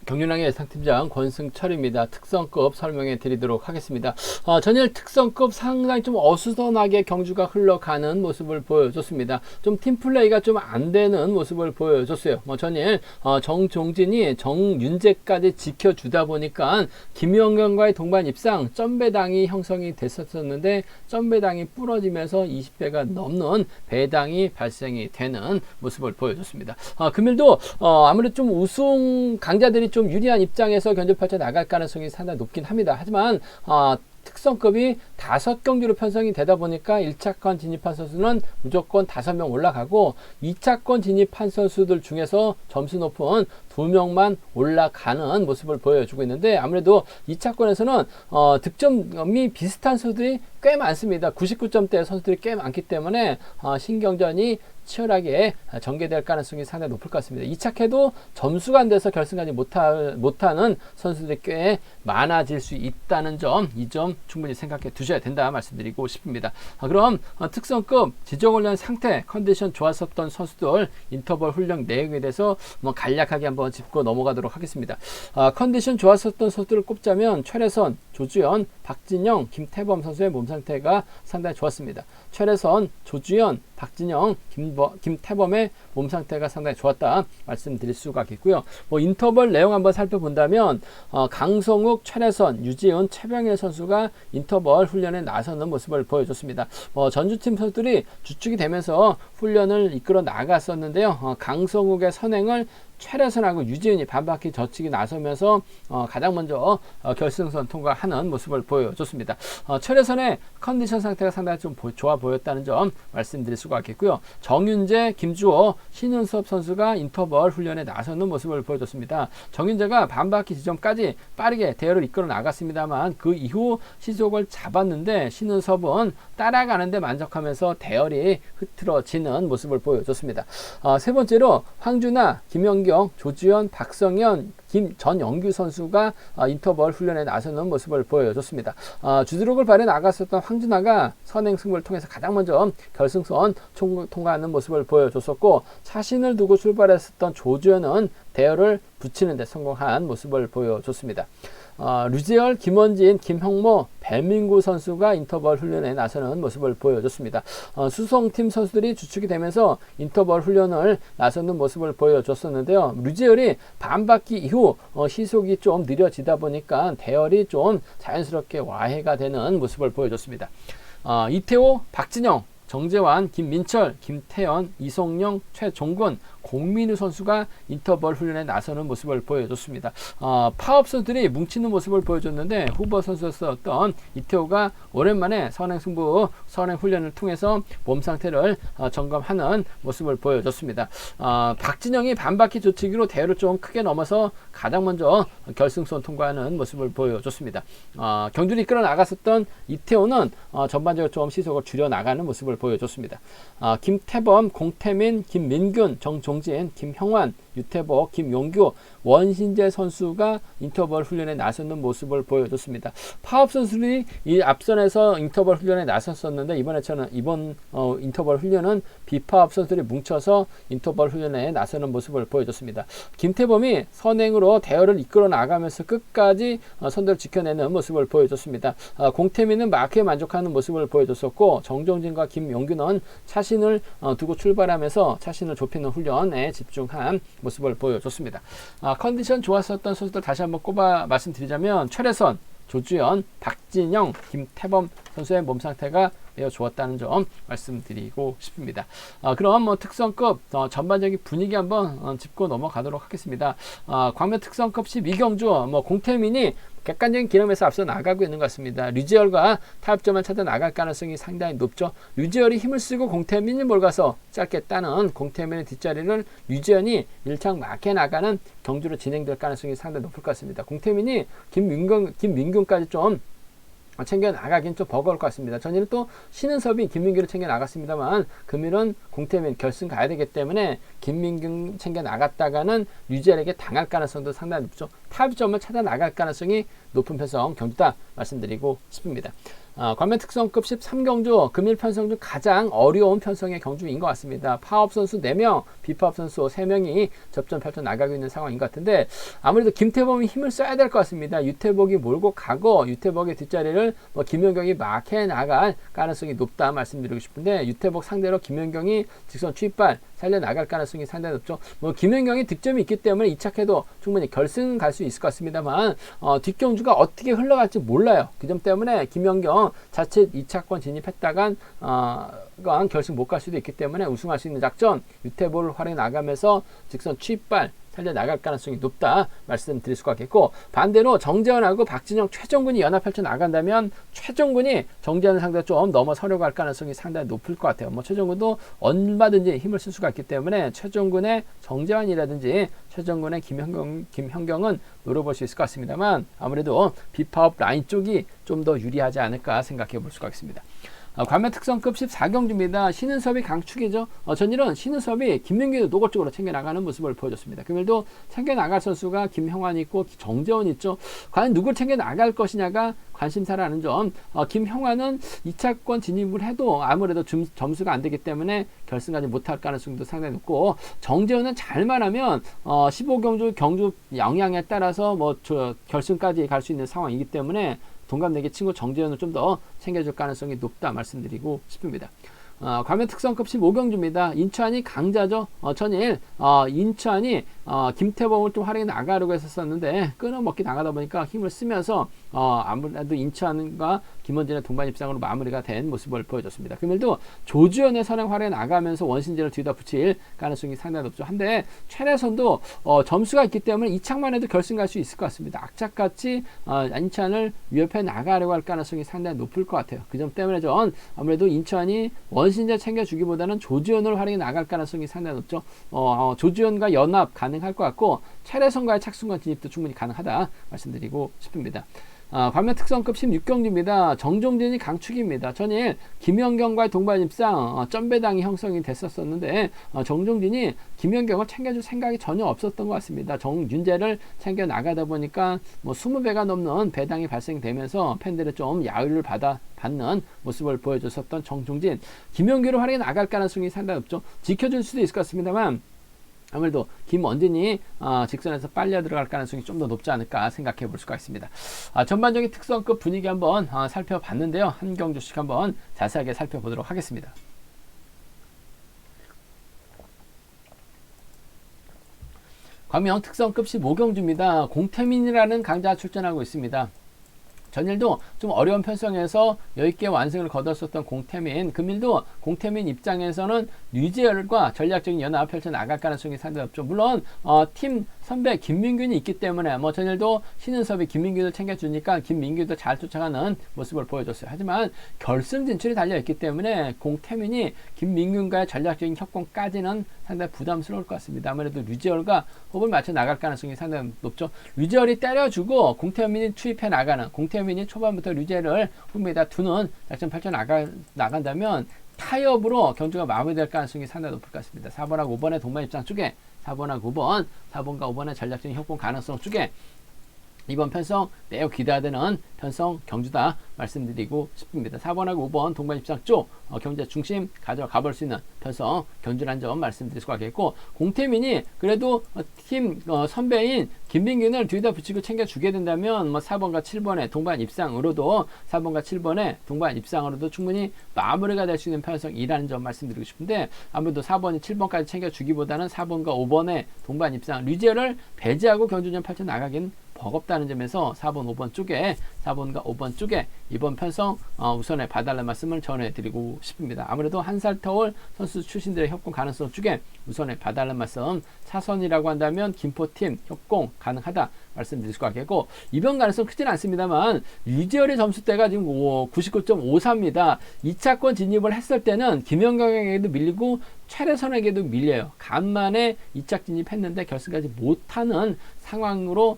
경륜왕의 예상팀장 권승철입니다. 특성급 설명해 드리도록 하겠습니다. 전일 특성급 상당히 좀 어수선하게 경주가 흘러가는 모습을 보여줬습니다. 좀 팀플레이가 좀 안 되는 모습을 보여줬어요. 전일 정종진이 정윤재까지 지켜주다 보니까 김영경과의 동반 입상 점배당이 형성이 됐었는데 점배당이 부러지면서 20배가 넘는 배당이 발생이 되는 모습을 보여줬습니다. 금일도 아무래도 좀 우승 강자들이 좀 유리한 입장에서 견제 펼쳐 나갈 가능성이 상당히 높긴 합니다. 하지만 특성급이 5경기로 편성이 되다 보니까 1차권 진입한 선수는 무조건 5명 올라가고 2차권 진입한 선수들 중에서 점수 높은 2명만 올라가는 모습을 보여주고 있는데, 아무래도 2차권에서는 득점이 비슷한 선수들이 꽤 많습니다. 99점대 선수들이 꽤 많기 때문에 신경전이 치열하게 전개될 가능성이 상당히 높을 것 같습니다. 2차캐도 점수가 안 돼서 결승까지 못하는 선수들이 꽤 많아질 수 있다는 점, 이 점 충분히 생각해 두셔야 된다 말씀드리고 싶습니다. 그럼 특성급 지정훈련 상태, 컨디션 좋았었던 선수들 인터벌 훈련 내용에 대해서 간략하게 한번 짚고 넘어가도록 하겠습니다. 컨디션 좋았었던 선수들을 꼽자면 최래선, 조주현, 박진영, 김태범 선수의 몸 상태가 상당히 좋았습니다. 최래선, 조주현, 박진영, 김태범의 몸 상태가 상당히 좋았다 말씀드릴 수가 있고요. 인터벌 내용 한번 살펴본다면 강성욱, 최래선, 유지훈, 최병일 선수가 인터벌 훈련에 나서는 모습을 보여줬습니다. 전주팀 선수들이 주축이 되면서 훈련을 이끌어 나갔었는데요. 강성욱의 선행을 최래선하고 유지훈이 반바퀴 젖히기 나서면서 가장 먼저 결승선 통과하는 모습을 보여줬습니다. 최래선의 컨디션 상태가 상당히 좀 좋아 보였다는 점 말씀드릴 수가 있겠고요. 정윤재, 김주호, 신은섭 선수가 인터벌 훈련에 나서는 모습을 보여줬습니다. 정윤재가 반바퀴 지점까지 빠르게 대열을 이끌어 나갔습니다만 그 이후 시속을 잡았는데 신은섭은 따라가는데 만족하면서 대열이 흐트러지는 모습을 보여줬습니다. 세 번째로 황준하, 김연경, 조주현, 박성현, 전영규 선수가 인터벌 훈련에 나서는 모습을 보여줬습니다. 주드록을 발에 나갔었던 황준하가 선행 승부를 통해서 가장 먼저 결승선 통과하는 모습을 보여줬었고, 자신을 두고 출발했었던 조주현은 대열을 붙이는 데 성공한 모습을 보여줬습니다. 류재열, 김원진, 김형모, 배민구 선수가 인터벌 훈련에 나서는 모습을 보여줬습니다. 수성팀 선수들이 주축이 되면서 인터벌 훈련을 나서는 모습을 보여줬었는데요. 류재열이 반바퀴 이후 시속이 좀 느려지다 보니까 대열이 좀 자연스럽게 와해가 되는 모습을 보여줬습니다. 이태호, 박진영, 정재환, 김민철, 김태현, 이송영, 최종근, 공민우 선수가 인터벌 훈련에 나서는 모습을 보여줬습니다. 파업 선수들이 뭉치는 모습을 보여줬는데 후보 선수였던 이태호가 오랜만에 선행 훈련을 통해서 몸 상태를 점검하는 모습을 보여줬습니다. 박진영이 반바퀴 조치기로 대열을 좀 크게 넘어서 가장 먼저 결승선 통과하는 모습을 보여줬습니다. 경주를 이끌어 나갔었던 이태호는 전반적으로 좀 시속을 줄여 나가는 모습을 보여줬습니다. 김태범, 공태민, 김민균, 정종진, 김형환, 유태복, 김용규, 원신재 선수가 인터벌 훈련에 나서는 모습을 보여줬습니다. 파업 선수들이 이 앞선에서 인터벌 훈련에 나섰었는데 이번 인터벌 훈련은 비파업 선수들이 뭉쳐서 인터벌 훈련에 나서는 모습을 보여줬습니다. 김태범이 선행으로 대열을 이끌어 나가면서 끝까지 선두를 지켜내는 모습을 보여줬습니다. 공태민은 마크에 만족하는 모습을 보여줬었고, 정종진과 김용규는 자신을 두고 출발하면서 자신을 좁히는 훈련에 집중한 모습을 보여줬습니다. 컨디션 좋았었던 선수들 다시 한번 꼽아 말씀드리자면 최래선, 조주현, 박진영, 김태범 선수의 몸 상태가 매우 좋았다는 점 말씀드리고 싶습니다. 그럼 특성급 전반적인 분위기 한번 짚고 넘어가도록 하겠습니다. 광명 특성급 12경주 공태민이 객관적인 기록에서 앞서 나가고 있는 것 같습니다. 류재열과 타협점을 찾아 나갈 가능성이 상당히 높죠. 류재열이 힘을 쓰고 공태민이 몰가서 짧게 따는 공태민의 뒷자리를 류재현이 일창 막혀 나가는 경주로 진행될 가능성이 상당히 높을 것 같습니다. 공태민이 김민균까지 좀 챙겨 나가긴 좀 버거울 것 같습니다. 전일은 또 신은섭이 김민규를 챙겨 나갔습니다만 금일은 공태민 결승 가야 되기 때문에 김민규 챙겨 나갔다가는 류재열에게 당할 가능성도 상당히 높죠. 타협점을 찾아 나갈 가능성이 높은 편성 경주다 말씀드리고 싶습니다. 관면 특성급 13경주 금일 편성 중 가장 어려운 편성의 경주인 것 같습니다. 파업 선수 4명, 비파업 선수 3명이 접전 펼쳐 나가고 있는 상황인 것 같은데 아무래도 김태범이 힘을 써야 될 것 같습니다. 유태복이 몰고 가고 유태복의 뒷자리를 김연경이 막해 나갈 가능성이 높다 말씀드리고 싶은데 유태복 상대로 김연경이 직선 추입발 살려 나갈 가능성이 상당히 높죠. 김연경이 득점이 있기 때문에 이착해도 충분히 결승 갈 수 있을 것 같습니다만 뒷경주가 어떻게 흘러갈지 몰라요. 그 점 때문에 김연경 자칫 2차권 진입했다간 결승 못 갈 수도 있기 때문에 우승할 수 있는 작전 유태보를 활용해 나가면서 직선 추입발 살려 나갈 가능성이 높다 말씀드릴 수가 있겠고 반대로 정재원하고 박진영, 최종근이 연합 펼쳐 나간다면 최종근이 정재원을 상대로 좀 넘어서려고 할 가능성이 상당히 높을 것 같아요. 최종근도 얼마든지 힘을 쓸 수가 있기 때문에 최종근의 정재원이라든지 최종근의 김현경은 노려볼 수 있을 것 같습니다만 아무래도 비파업 라인 쪽이 좀 더 유리하지 않을까 생각해 볼 수가 있습니다. 관면 특성급 14경주입니다. 신은섭이 강축이죠. 전일은 신은섭이 김민규도 노골적으로 챙겨나가는 모습을 보여줬습니다. 금일도 챙겨나갈 선수가 김형환 있고 정재원 있죠. 과연 누굴 챙겨나갈 것이냐가 관심사라는 점. 김형환은 2차권 진입을 해도 아무래도 점수가 안 되기 때문에 결승까지 못할 가능성도 상당히 높고 정재원은 잘만 하면 15경주 경주 영향에 따라서 결승까지 갈 수 있는 상황이기 때문에 동갑내기 친구 정재현을 좀 더 챙겨줄 가능성이 높다 말씀드리고 싶습니다. 관면 특성급 15경주입니다. 인천이 강자죠. 전일 인천이 김태범을 좀 활용해 나가려고 했었는데 끊어먹기 당하다 보니까 힘을 쓰면서 아무래도 인천과 김원진의 동반 입상으로 마무리가 된 모습을 보여줬습니다. 금일도 조주현의 선행 활용해 나가면서 원신진을 뒤다 붙일 가능성이 상당히 높죠. 한데 최래선도 점수가 있기 때문에 이착만 해도 결승 갈 수 있을 것 같습니다. 악착같이 인천을 위협해 나가려고 할 가능성이 상당히 높을 것 같아요. 그 점 때문에 전 아무래도 인천이 원신진 챙겨주기보다는 조주현을 활용해 나갈 가능성이 상당히 높죠. 조주현과 연합 가능할 것 같고 최래선과의 착순권 진입도 충분히 가능하다 말씀드리고 싶습니다. 관면 특성급 16경주입니다. 정종진이 강축입니다. 전일 김연경과의 동반 입상 점배당이 형성이 됐었는데 정종진이 김연경을 챙겨줄 생각이 전혀 없었던 것 같습니다. 정윤재를 챙겨 나가다 보니까 20배가 넘는 배당이 발생되면서 팬들의 좀 야유를 받는 모습을 보여줬었던 정종진, 김연규를 활용해 나갈 가능성이 상당히 높죠. 지켜줄 수도 있을 것 같습니다만 아무래도 김원진이 직선에서 빨려 들어갈 가능성이 좀 더 높지 않을까 생각해 볼 수가 있습니다. 전반적인 특성급 분위기 한번 살펴봤는데요. 한 경주씩 한번 자세하게 살펴보도록 하겠습니다. 관명 특성급 15경주입니다. 공태민이라는 강자가 출전하고 있습니다. 전일도 좀 어려운 편성에서 여유있게 완승을 거뒀었던 공태민, 금일도 공태민 입장에서는 류재열과 전략적인 연합 펼쳐 나갈 가능성이 상당히 없죠. 물론 팀 선배 김민균이 있기 때문에 전일도 신은섭이 김민균을 챙겨주니까 김민균도 잘 쫓아가는 모습을 보여줬어요. 하지만 결승 진출이 달려있기 때문에 공태민이 김민균과의 전략적인 협공까지는 상당히 부담스러울 것 같습니다. 아무래도 류재열과 호흡을 맞춰 나갈 가능성이 상당히 높죠. 류재열이 때려주고 공태민이 투입해 나가는, 공태민이 초반부터 류재열을 홈에다 두는 작전 펼쳐 나간다면 타협으로 경주가 마무리될 가능성이 상당히 높을 것 같습니다. 4번하고 5번의 동반 입장 쪽에 4번하고 5번, 4번과 5번의 전략적인 협공 가능성 쪽에 이번 편성 매우 기대되는 편성 경주다 말씀드리고 싶습니다. 4번하고 5번 동반 입장 쪽 경제 중심 가져가 볼 수 있는 편성 경주란 점 말씀드릴 수가 있겠고, 공태민이 그래도 팀 선배인 김민균을 뒤에다 붙이고 챙겨주게 된다면 4번과 7번의 동반 입상으로도 4번과 7번의 동반 입상으로도 충분히 마무리가 될 수 있는 편성이라는 점 말씀드리고 싶은데, 아무래도 4번이 7번까지 챙겨주기보다는 4번과 5번의 동반 입상 류재열을 배제하고 경주전 펼쳐 나가긴 버겁다는 점에서 4번, 5번 쪽에 4번과 5번 쪽에 이번 편성 우선에 봐달라는 말씀을 전해드리고 싶습니다. 아무래도 한살터울 선수 출신들의 협공 가능성 쪽에 우선에 봐달라는 말씀, 차선이라고 한다면 김포팀 협공 가능하다 말씀드릴 수가 있겠고, 이번 가능성 크지는 않습니다만 류재열의 점수대가 지금 99.54입니다. 2차권 진입을 했을 때는 김연경에게도 밀리고 최래선에게도 밀려요. 간만에 2차 진입했는데 결승까지 못하는 상황으로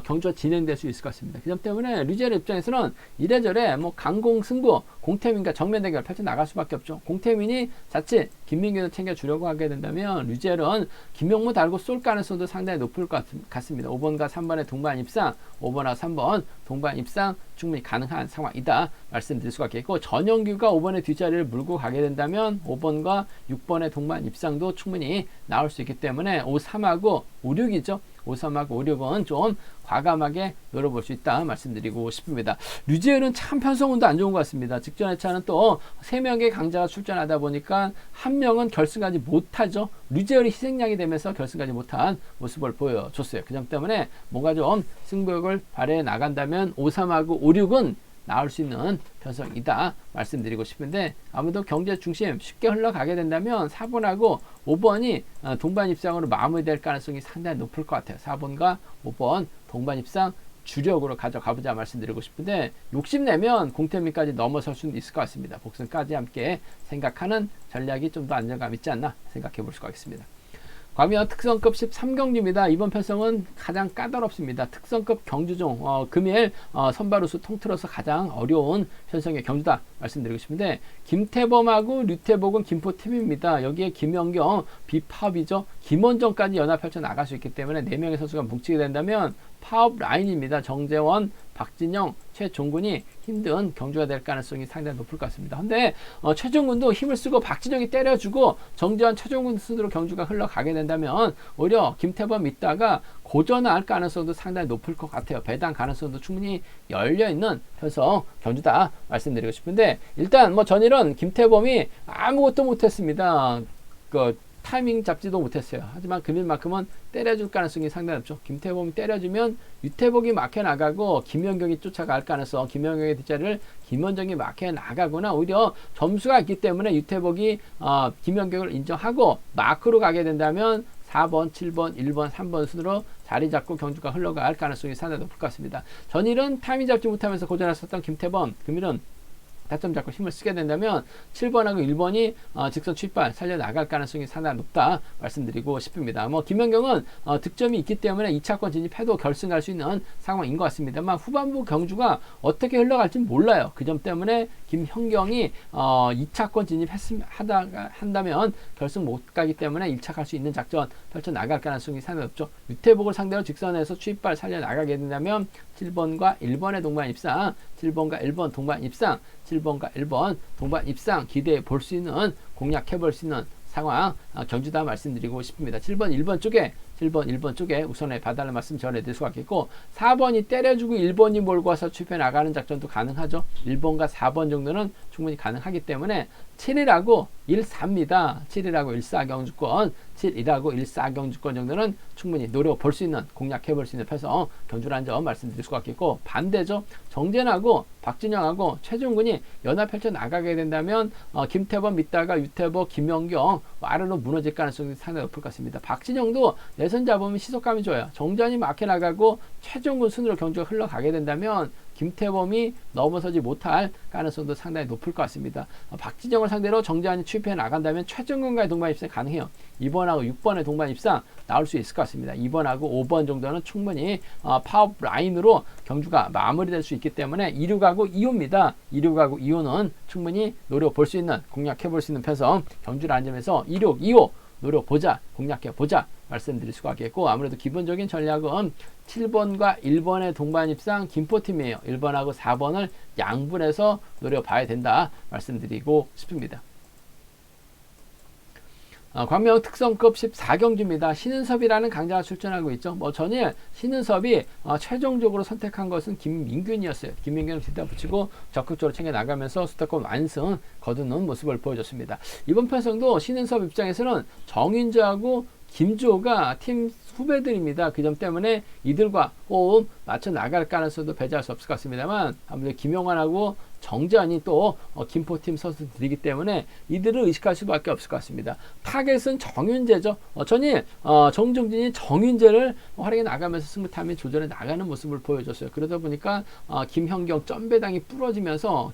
경주가 진행될 수 있을 것 같습니다. 그 점 때문에 류재열 입장에서는 이래저래 류재열의 뭐 강공승부, 공태민과 정면 대결 펼쳐 나갈 수밖에 없죠. 공태민이 자칫 김민균을 챙겨주려고 하게 된다면 류재열은 김용무 달고 쏠 가능성도 상당히 높을 것 같습니다. 5번과 3번의 동반 입상, 5번과 3번 동반 입상 충분히 가능한 상황이다 말씀드릴 수가 있겠고, 전영규가 5번의 뒷자리를 물고 가게 된다면 5번과 6번의 동반 입상도 충분히 나올 수 있기 때문에 5, 3하고 5, 6이죠. 5, 3하고 5, 6은 좀 과감하게 노려볼 수 있다 말씀드리고 싶습니다. 류재열은 참 편성운도 안 좋은 것 같습니다. 직전 회차는 또 3명의 강자가 출전하다 보니까 한 명은 결승하지 못하죠. 류재열이 희생양이 되면서 결승하지 못한 모습을 보여줬어요. 그 점 때문에 뭔가 좀 승부욕을 발휘해 나간다면 5, 3하고 5, 6은 나올 수 있는 편성이다 말씀드리고 싶은데, 아무래도 경제 중심 쉽게 흘러가게 된다면 4번하고 5번이 동반 입상으로 마무리될 가능성이 상당히 높을 것 같아요. 4번과 5번 동반 입상 주력으로 가져가보자 말씀드리고 싶은데, 욕심내면 공태민까지 넘어설 수는 있을 것 같습니다. 복승까지 함께 생각하는 전략이 좀 더 안정감 있지 않나 생각해 볼 수가 있습니다. 과연 특성급 13경주입니다. 이번 편성은 가장 까다롭습니다. 특성급 경주 중 금일 선발우수 통틀어서 가장 어려운 편성의 경주다 말씀드리고 싶은데, 김태범하고 류태복은 김포팀입니다. 여기에 김연경 비파업이죠. 김원정까지 연합 펼쳐 나갈 수 있기 때문에 4명의 선수가 뭉치게 된다면 파업 라인입니다. 정재원, 박진영, 최종군이 힘든 경주가 될 가능성이 상당히 높을 것 같습니다. 근데 최종군도 힘을 쓰고 박진영이 때려주고 정재원, 최종군 순으로 경주가 흘러가게 된다면 오히려 김태범 있다가 고전할 가능성도 상당히 높을 것 같아요. 배당 가능성도 충분히 열려있는 편성 경주다 말씀드리고 싶은데, 일단 뭐 전일은 김태범이 아무것도 못했습니다. 타이밍 잡지도 못했어요. 하지만 금일만큼은 때려줄 가능성이 상당히 높죠. 김태범이 때려주면 유태복이 막혀 나가고 김연경이 쫓아갈 가능성, 김연경의 뒷자리를 김원정이 막혀 나가거나 오히려 점수가 있기 때문에 유태복이 김연경을 인정하고 마크로 가게 된다면 4번, 7번, 1번, 3번 순으로 자리 잡고 경주가 흘러갈 가능성이 상당히 높을 것 같습니다. 전일은 타이밍 잡지 못하면서 고전했었던 김태범, 금일은 타점 잡고 힘을 쓰게 된다면 7번하고 1번이 직선 출발 살려나갈 가능성이 상당히 높다 말씀드리고 싶습니다. 뭐 김연경은 득점이 있기 때문에 2차권 진입해도 결승할 수 있는 상황인 것 같습니다만, 후반부 경주가 어떻게 흘러갈지 몰라요. 그 점 때문에 김현경이 2차권 진입한다면 결승 못 가기 때문에 1차 갈 수 있는 작전 펼쳐나갈 가능성이 상당히 높죠. 유태복을 상대로 직선에서 출발 살려나가게 된다면 7번과 1번의 동반 입상, 7번과 1번 동반 입상, 7번과 1번 동반 입상 기대해 볼 수 있는, 공략해 볼 수 있는 상황 경주다 말씀드리고 싶습니다. 7번, 1번 쪽에 우선에 봐달라는 말씀 전해드릴 수가 있겠고, 4번이 때려주고 1번이 몰고 와서 출패 나가는 작전도 가능하죠. 1번과 4번 정도는 충분히 가능하기 때문에 7이라고 1사입니다. 7이라고 1사 경주권, 7이라고 1사 경주권 정도는 충분히 노려볼 수 있는, 공략해 볼 수 있는 편성 경주라는 점 말씀드릴 수가 있겠고, 반대죠. 정재현하고 박진영하고 최종군이 연합 펼쳐 나가게 된다면 김태범 믿다가 유태복, 김연경 아래로 무너질 가능성이 상당히 높을 것 같습니다. 박진영도 내선 잡으면 시속감이 좋아요. 정재현이 막혀 나가고 최종군 순으로 경주가 흘러가게 된다면 김태범이 넘어서지 못할 가능성도 상당히 높을 것 같습니다. 박진영을 상대로 정재환이 출패해 나간다면 최종군과의 동반 입상 가능해요. 2번하고 6번의 동반 입상 나올 수 있을 것 같습니다. 2번하고 5번 정도는 충분히 파업 라인으로 경주가 마무리될 수 있기 때문에 26하고 2호입니다. 26하고 2호는 충분히 노려볼 수 있는, 공략해 볼 수 있는 편성 경주라는 점에서 26, 2호 노려보자, 공략해보자 말씀드릴 수가 있겠고, 아무래도 기본적인 전략은 7번과 1번의 동반 입상 김포팀이에요. 1번하고 4번을 양분해서 노려봐야 된다 말씀드리고 싶습니다. 광명 특성급 14경주입니다. 신은섭이라는 강자가 출전하고 있죠. 전일 신은섭이 최종적으로 선택한 것은 김민균이었어요. 김민균을 뒷다 붙이고 적극적으로 챙겨 나가면서 수도권 완승 거두는 모습을 보여줬습니다. 이번 편성도 신은섭 입장에서는 정윤주하고 김주호가 팀 후배들입니다. 그 점 때문에 이들과 호흡 맞춰 나갈 가능성도 배제할 수 없을 것 같습니다만, 아무래도 김용환하고 정재환이 또 김포팀 선수들이기 때문에 이들을 의식할 수밖에 없을 것 같습니다. 타겟은 정윤재죠. 전일 정종진이 정윤재를 활용해 나가면서 승부타임에 조절해 나가는 모습을 보여줬어요. 그러다 보니까 김현경 점배당이 부러지면서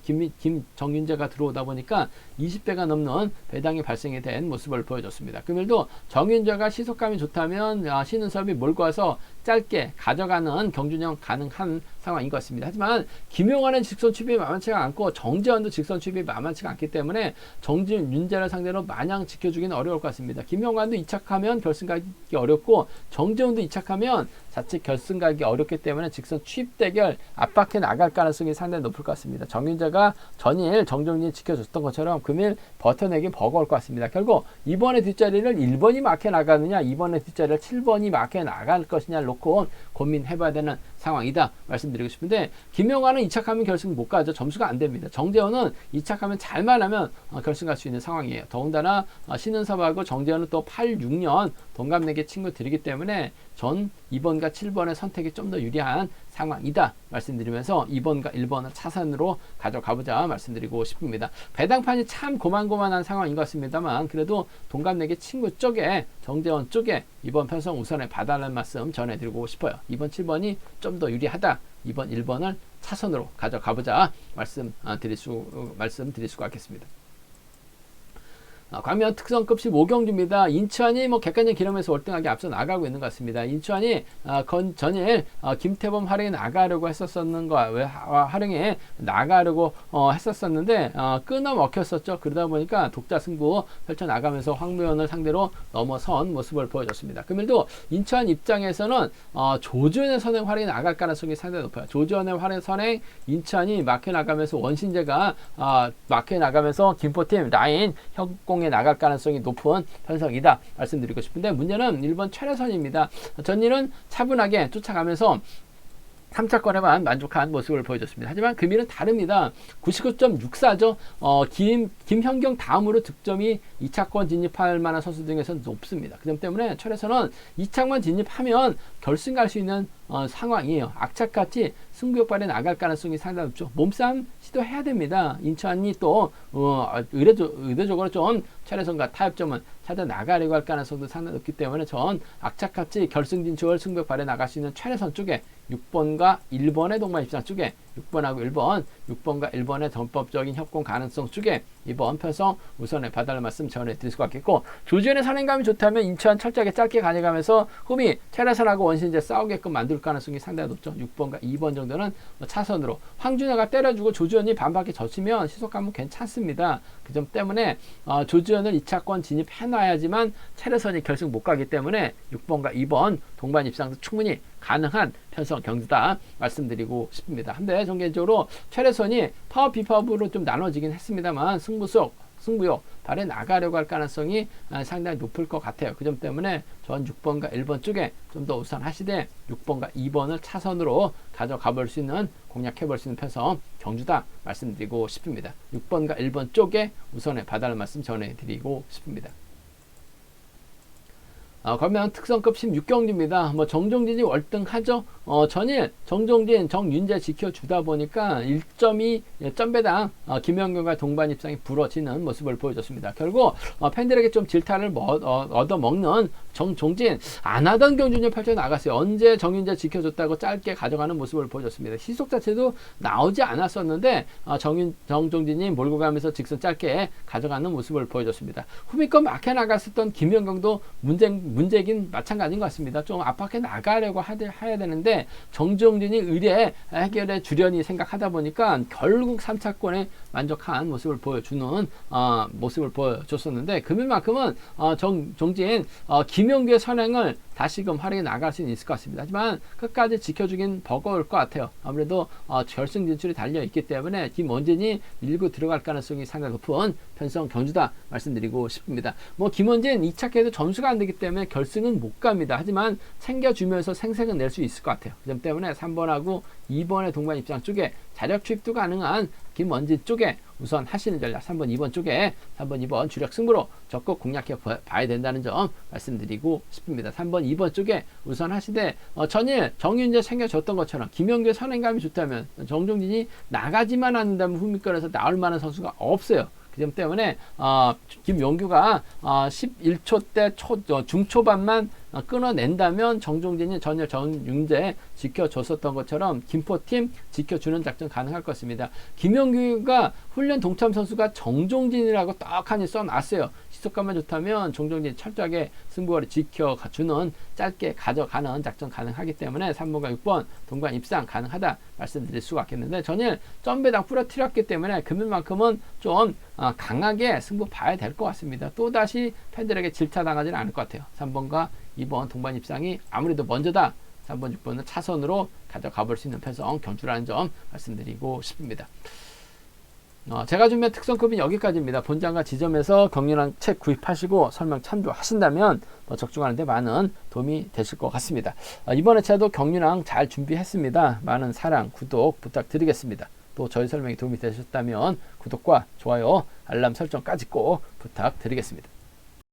정윤재가 들어오다 보니까 20배가 넘는 배당이 발생이 된 모습을 보여줬습니다. 금일도 정윤재가 시속감이 좋다면 신은섭이 몰고 와서 짧게 가져가는 경준형 가능한 상황인 것 같습니다. 하지만 김용환은 직선 출입이 만만치가 않고 정재원도 직선 출입이 만만치가 않기 때문에 윤재를 상대로 마냥 지켜주기는 어려울 것 같습니다. 김용환도 이착하면 결승 가기 어렵고 정재원도 이착하면 자칫 결승 가기 어렵기 때문에 직선 취입 대결 압박해 나갈 가능성이 상당히 높을 것 같습니다. 정윤재가 전일 정종진 지켜줬던 것처럼 금일 버텨내기 버거울 것 같습니다. 결국 이번에 뒷자리를 1번이 막혀 나가느냐 2번의 뒷자리를 7번이 막혀 나갈 것이냐 놓고 고민해봐야 되는 상황이다 말씀드리고 싶은데, 김용환은 이착하면 결승 못 가죠. 점수가 안 됩니다. 정재원은 이착하면 잘만 하면 결승 갈 수 있는 상황이에요. 더군다나 신은섭하고 정재원은 또 8, 6년 동갑내기 친구들이기 때문에 전 2번과 7번의 선택이 좀 더 유리한 상황이다 말씀드리면서 2번과 1번을 차선으로 가져가보자 말씀드리고 싶습니다. 배당판이 참 고만고만한 상황인 것 같습니다만 그래도 동갑내기 친구 쪽에 정재원 쪽에 이번 편성 우선에 봐달라는 말씀 전해드리고 싶어요. 2번 7번이 좀 더 유리하다. 2번 1번을 차선으로 가져가보자 말씀드릴 수가 있겠습니다. 광명 특성급 15경주입니다. 인천이 객관적 기록에서 월등하게 앞서 나가고 있는 것 같습니다. 인천이 전일 김태범 활용에 나가려고 했었는 거 활용에 나가려고 했었었는데 끊어 먹혔었죠. 그러다 보니까 독자 승부 펼쳐 나가면서 황무현을 상대로 넘어선 모습을 보여줬습니다. 금일도 인천 입장에서는 조주현의 선행 활용에 나갈 가능성이 상당히 높아요. 조주현의 활용 선행 인천이 막혀 나가면서 원신재가 막혀 나가면서 김포팀 라인 협공 나갈 가능성이 높은 편성이다 말씀드리고 싶은데, 문제는 1번 최래선입니다. 전일은 차분하게 쫓아가면서 3차권에만 만족한 모습을 보여줬습니다. 하지만 금일은 다릅니다. 99.64죠. 김현경 다음으로 득점이 2차권 진입할 만한 선수 중에서는 높습니다. 그 점 때문에 철에서는 2차권 진입하면 결승 갈 수 있는 상황이에요. 악착같이 승부욕발에 나갈 가능성이 상당히 높죠. 몸싸움 시도해야 됩니다. 인천이 또 의도적으로 좀 철에선과 타협점은 찾아 나가려고 할 가능성도 상당히 높기 때문에 전 악착같이 결승 진출 승부욕발에 나갈 수 있는 철에선 쪽에 6번과 1번의 동반 입장 쪽에 6번하고 1번, 6번과 1번의 전법적인 협공 가능성 쪽에 이번 편성 우선에 봐달라는 말씀 전해드릴 수가 있겠고, 조지현의 선행감이 좋다면 인천 철저하게 짧게 가져가면서 홈이 최래선하고 원신재 싸우게끔 만들 가능성이 상당히 높죠. 6번과 2번 정도는 차선으로 황준혁가 때려주고 조지현이 반바퀴 젖히면 시속감은 괜찮습니다. 그 점 때문에 조지현을 2차권 진입해놔야지만 최래선이 결승 못 가기 때문에 6번과 2번 동반 입상도 충분히 가능한 편성 경주다 말씀드리고 싶습니다. 한데 전개적으로 최래선이 파워 비파업으로 좀 나눠지긴 했습니다만 승부욕 발에 나가려고 할 가능성이 상당히 높을 것 같아요. 그 점 때문에 전 6번과 1번 쪽에 좀 더 우선하시되 6번과 2번을 차선으로 가져가 볼 수 있는, 공략해 볼 수 있는 편성 경주다 말씀드리고 싶습니다. 6번과 1번 쪽에 우선에 봐달라는 말씀 전해드리고 싶습니다. 광명 특성급 16경주입니다. 정종진이 월등하죠. 전일 정종진, 정윤재 지켜주다 보니까 1.2 점배당 김연경과 동반 입상이 부러지는 모습을 보여줬습니다. 결국 팬들에게 좀 질타를 얻어먹는 정종진 안 하던 경주를 펼쳐 나갔어요. 언제 정윤재 지켜줬다고 짧게 가져가는 모습을 보여줬습니다. 시속 자체도 나오지 않았었는데 정종진이 몰고 가면서 직선 짧게 가져가는 모습을 보여줬습니다. 후미권 막혀 나갔었던 김연경도 문제긴 마찬가지인 것 같습니다. 좀 압박해 나가려고 해야 되는데 정종진이 의뢰 해결에 주련이 생각하다 보니까 결국 3차권에 만족한 모습을 보여주는 모습을 보여줬었는데, 금일만큼은 정종진 김용규의 선행을 다시금 활용해 나갈 수는 있을 것 같습니다. 하지만 끝까지 지켜주긴 버거울 것 같아요. 아무래도 결승 진출이 달려있기 때문에 김원진이 밀고 들어갈 가능성이 상당히 높은 편성 경주다 말씀드리고 싶습니다. 김원진 2차계도 점수가 안 되기 때문에 결승은 못 갑니다. 하지만 챙겨주면서 생색은 낼 수 있을 것 같아요. 그 점 때문에 3번하고 2번의 동반 입장 쪽에 자력 투입도 가능한 김원진 쪽에 우선 하시는 전략 3번, 2번 쪽에 3번, 2번 주력 승부로 적극 공략해 봐야 된다는 점 말씀드리고 싶습니다. 3번, 2번 쪽에 우선 하시되 전일 정윤재 챙겨줬던 것처럼 김용규의 선행감이 좋다면 정종진이 나가지만 않는다면 후미권에서 나올 만한 선수가 없어요. 그 점 때문에 김용규가 11초 때 중초반만 끊어낸다면 정종진이 전일 정윤재 지켜줬었던 것처럼 김포팀 지켜주는 작전 가능할 것입니다. 김용규가 훈련 동참 선수가 정종진이라고 떡하니 써놨어요. 지속감만 좋다면 종종 철저하게 승부거리 지켜주는 짧게 가져가는 작전 가능하기 때문에 3번과 6번 동반 입상 가능하다 말씀드릴 수가 있겠는데, 전일 점배당 부러뜨렸기 때문에 금일만큼은 좀 강하게 승부 봐야 될 것 같습니다. 또다시 팬들에게 질타당하지는 않을 것 같아요. 3번과 2번 동반 입상이 아무래도 먼저다. 3번, 6번은 차선으로 가져가 볼 수 있는 편성 경주라는 점 말씀드리고 싶습니다. 제가 준비한 특성급은 여기까지입니다. 본장과 지점에서 경륜한 책 구입하시고 설명 참조하신다면 적중하는 데 많은 도움이 되실 것 같습니다. 이번 회차도 경륜왕 잘 준비했습니다. 많은 사랑, 구독 부탁드리겠습니다. 또 저희 설명이 도움이 되셨다면 구독과 좋아요, 알람 설정까지 꼭 부탁드리겠습니다.